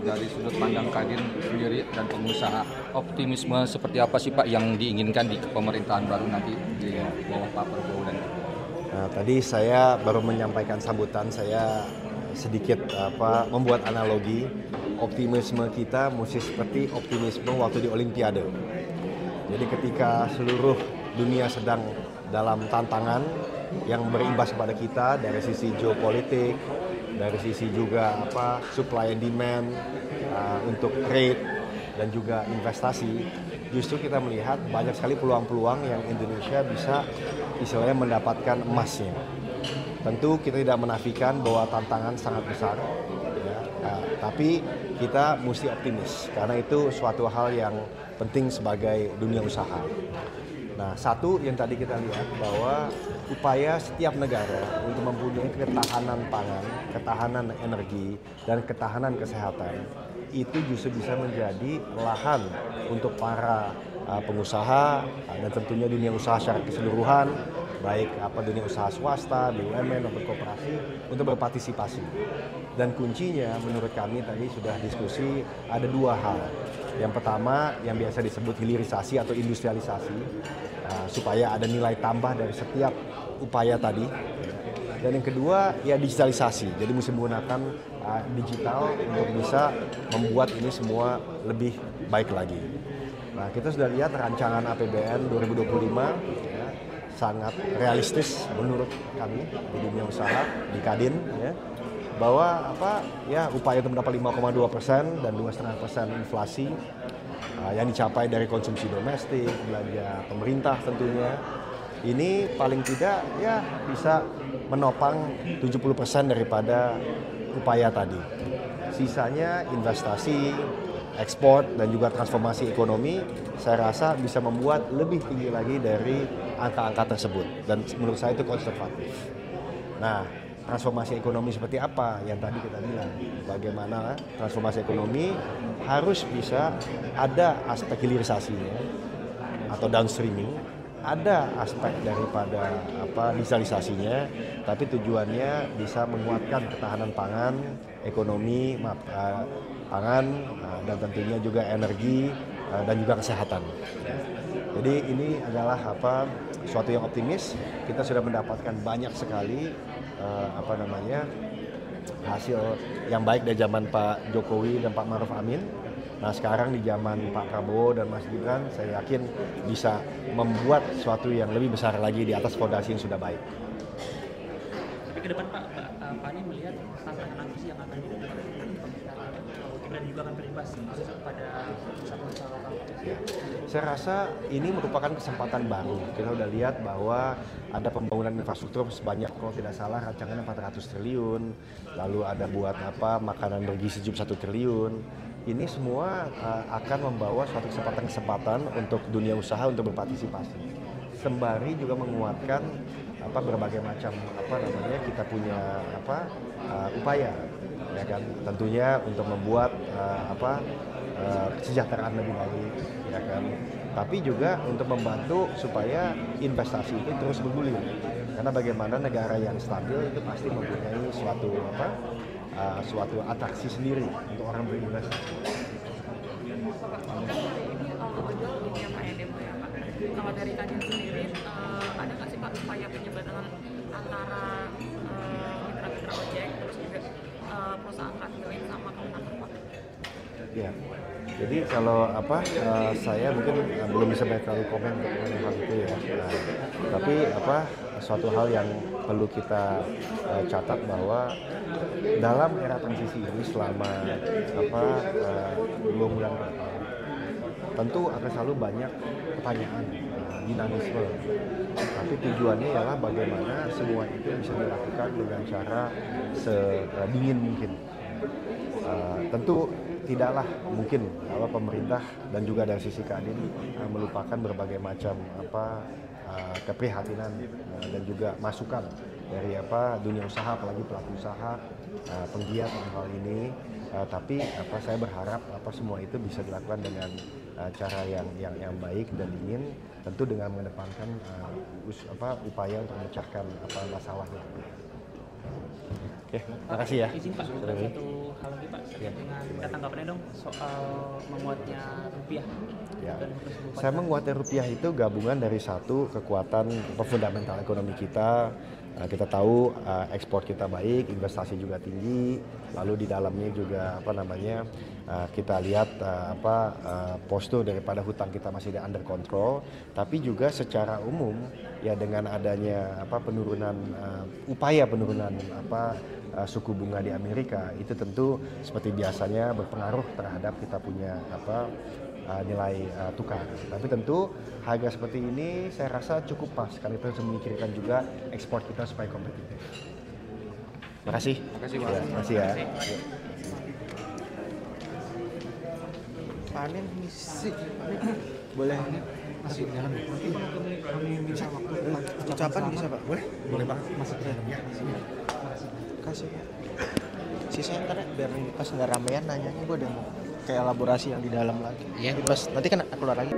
dari sudut pandang Kadin sendiri dan pengusaha, optimisme seperti apa sih Pak yang diinginkan di pemerintahan baru nanti di bawah Pak Prabowo dan Nah, tadi saya baru menyampaikan sambutan, saya sedikit membuat analogi optimisme kita mesti seperti optimisme waktu di Olimpiade. Jadi ketika seluruh dunia sedang dalam tantangan yang berimbas kepada kita dari sisi geopolitik, dari sisi juga supply and demand untuk trade dan juga investasi, justru kita melihat banyak sekali peluang-peluang yang Indonesia bisa istilahnya mendapatkan emasnya. Tentu kita tidak menafikan bahwa tantangan sangat besar, ya, tapi kita mesti optimis karena itu suatu hal yang penting sebagai dunia usaha. Nah, satu yang tadi kita lihat bahwa upaya setiap negara untuk mempunyai ketahanan pangan, ketahanan energi, dan ketahanan kesehatan itu justru bisa menjadi lahan untuk para pengusaha dan tentunya dunia usaha secara keseluruhan, baik dunia usaha swasta, BUMN maupun koperasi untuk berpartisipasi. Dan kuncinya menurut kami tadi sudah diskusi ada dua hal. Yang pertama yang biasa disebut hilirisasi atau industrialisasi, supaya ada nilai tambah dari setiap upaya tadi. Dan yang kedua ya digitalisasi, jadi mesti menggunakan digital untuk bisa membuat ini semua lebih baik lagi. Nah, kita sudah lihat rancangan APBN 2025 ya, sangat realistis menurut kami di dunia usaha, di Kadin, ya, bahwa upaya untuk mendapat 5,2% dan 2,5% inflasi yang dicapai dari konsumsi domestik, belanja pemerintah tentunya, ini paling tidak ya bisa menopang 70% daripada upaya tadi. Sisanya investasi, ekspor dan juga transformasi ekonomi, saya rasa bisa membuat lebih tinggi lagi dari angka-angka tersebut dan menurut saya itu konservatif. Nah, transformasi ekonomi seperti apa yang tadi kita bilang, bagaimana transformasi ekonomi harus bisa ada aspek hilirisasinya atau downstreaming, ada aspek daripada digitalisasinya, tapi tujuannya bisa menguatkan ketahanan pangan, ekonomi, pangan, dan tentunya juga energi dan juga kesehatan. Jadi ini adalah suatu yang optimis. Kita sudah mendapatkan banyak sekali hasil yang baik dari zaman Pak Jokowi dan Pak Maruf Amin. Nah, sekarang di zaman Pak Prabowo dan Mas Gibran, saya yakin bisa membuat sesuatu yang lebih besar lagi di atas fondasi yang sudah baik. Tapi ke depan Pak ini melihat tantangan apa sih yang akan dihadapi dan juga akan berimbas khususnya kepada usaha-usaha lokal? Ya, saya rasa ini merupakan kesempatan baru. Kita sudah lihat bahwa ada pembangunan infrastruktur sebanyak, kalau tidak salah, rancangannya 400 triliun. Lalu ada buat makanan bergizi 1 triliun. Ini semua akan membawa suatu kesempatan untuk dunia usaha untuk berpartisipasi. Sembari juga menguatkan berbagai macam kita punya upaya, ya kan, tentunya untuk membuat kesejahteraan lebih baik, ya kan. Tapi juga untuk membantu supaya investasi itu terus bergulir. Karena bagaimana negara yang stabil itu pasti mempunyai suatu atraksi sendiri untuk orang berinvestasi. Kalau dari Kadin sendiri, ada nggak sih Pak upaya penjembatanan antara mitra-mitra ojek terus juga perusahaan traveling sama Kementerian? Ya, jadi kalau saya mungkin belum bisa terlalu komen mengenai hal itu ya. Tapi suatu hal yang perlu kita catat bahwa dalam era transisi ini selama 2 bulan ke depan, tentu akan selalu banyak pertanyaan, dinamisme. Tapi tujuannya ialah bagaimana semua itu bisa dilakukan dengan cara sedingin mungkin. Tentu tidaklah mungkin kalau pemerintah dan juga dari sisi Kadin melupakan berbagai macam keprihatinan dan juga masukan dari dunia usaha, apalagi pelaku usaha, penggiat hal ini. Tapi saya berharap semua itu bisa dilakukan dengan cara yang baik dan dingin, tentu dengan mengedepankan upaya untuk memecahkan masalahnya. Oke, makasih ya. Izin Pak, Sudah ini. satu hal lagi Pak, terkait dengan minta tanggapannya dong soal menguatnya rupiah. Ya. Dan terus lupa Saya menguatnya rupiah itu gabungan dari satu kekuatan fundamental ekonomi kita. Kita tahu ekspor kita baik, investasi juga tinggi, lalu di dalamnya juga kita lihat postur daripada hutang kita masih under control, tapi juga secara umum ya dengan adanya penurunan upaya penurunan suku bunga di Amerika itu tentu seperti biasanya berpengaruh terhadap kita punya nilai tukar. Tapi tentu harga seperti ini saya rasa cukup pas karena kita harus memikirkan juga ekspor kita supaya kompetitif. Terima kasih. Makasih, Pak. Terima kasih ya. Panen misi boleh Masih jangan. ucapan bisa Pak? Boleh? Boleh Pak. Masih ya. Kasih Pak. Sisanya ntar ya, biar pas nggak ramean nanyanya gue udah mau kayak elaborasi yang di dalam lagi. Iya. Pas nanti kan keluar lagi.